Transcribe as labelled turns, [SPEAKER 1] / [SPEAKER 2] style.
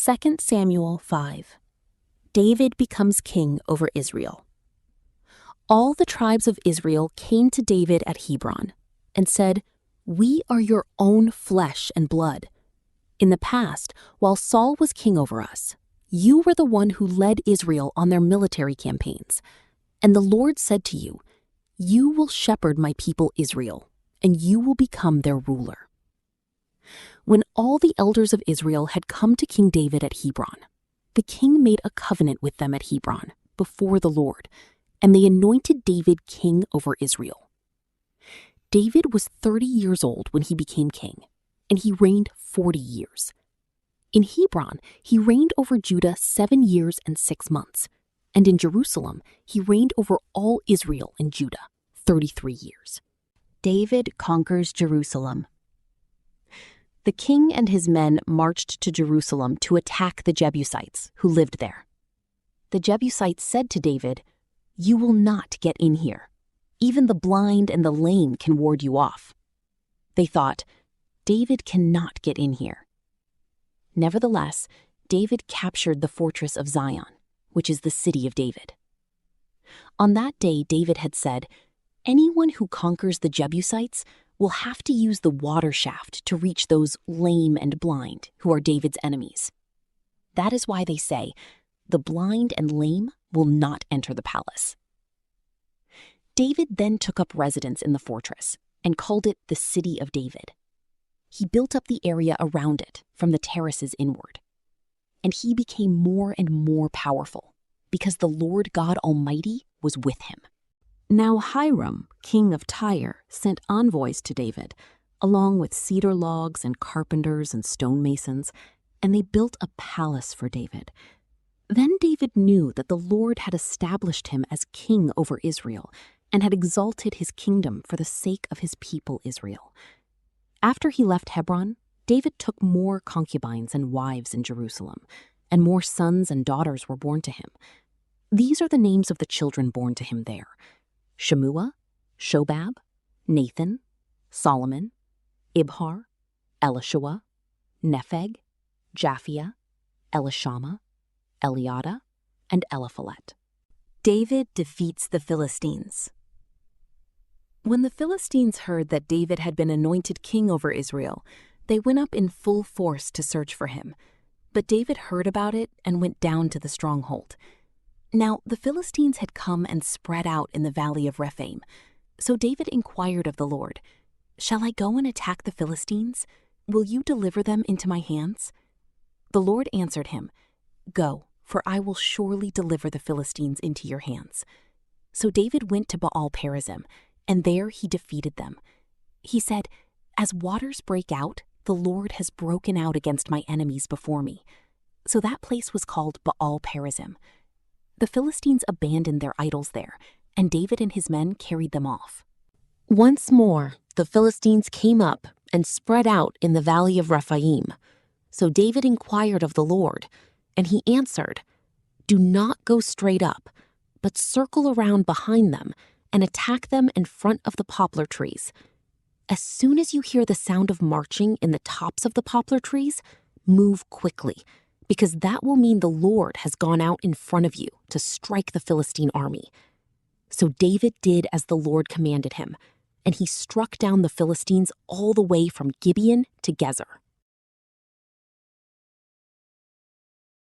[SPEAKER 1] 2 Samuel 5. David becomes king over Israel. All the tribes of Israel came to David at Hebron and said, "We are your own flesh and blood. In the past, while Saul was king over us, you were the one who led Israel on their military campaigns. And the Lord said to you, 'You will shepherd my people Israel, and you will become their ruler.'" When all the elders of Israel had come to King David at Hebron, the king made a covenant with them at Hebron before the Lord, and they anointed David king over Israel. David was 30 years old when he became king, and he reigned 40 years. In Hebron, he reigned over Judah 7 years and 6 months, and in Jerusalem, he reigned over all Israel and Judah 33 years.
[SPEAKER 2] David conquers Jerusalem. The king and his men marched to Jerusalem to attack the Jebusites who lived there. The Jebusites said to David, "You will not get in here. Even the blind and the lame can ward you off." They thought, "David cannot get in here." Nevertheless, David captured the fortress of Zion, which is the city of David. On that day, David had said, "Anyone who conquers the Jebusites will have to use the water shaft to reach those lame and blind who are David's enemies." That is why they say, "The blind and lame will not enter the palace." David then took up residence in the fortress and called it the City of David. He built up the area around it from the terraces inward. And he became more and more powerful because the Lord God Almighty was with him. Now Hiram, king of Tyre, sent envoys to David, along with cedar logs and carpenters and stonemasons, and they built a palace for David. Then David knew that the Lord had established him as king over Israel and had exalted his kingdom for the sake of his people Israel. After he left Hebron, David took more concubines and wives in Jerusalem, and more sons and daughters were born to him. These are the names of the children born to him there: Shemua, Shobab, Nathan, Solomon, Ibhar, Elishua, Nepheg, Japhia, Elishama, Eliada, and Eliphalet. David defeats the Philistines. When the Philistines heard that David had been anointed king over Israel, they went up in full force to search for him. But David heard about it and went down to the stronghold. Now the Philistines had come and spread out in the valley of Rephaim. So David inquired of the Lord, "Shall I go and attack the Philistines? Will you deliver them into my hands?" The Lord answered him, "Go, for I will surely deliver the Philistines into your hands." So David went to Baal-perazim, and there he defeated them. He said, "As waters break out, the Lord has broken out against my enemies before me." So that place was called Baal-perazim. The Philistines abandoned their idols there, and David and his men carried them off. Once more, the Philistines came up and spread out in the valley of Rephaim. So David inquired of the Lord, and he answered, "Do not go straight up, but circle around behind them and attack them in front of the poplar trees. As soon as you hear the sound of marching in the tops of the poplar trees, move quickly, because that will mean the Lord has gone out in front of you to strike the Philistine army." So David did as the Lord commanded him, and he struck down the Philistines all the way from Gibeon to Gezer.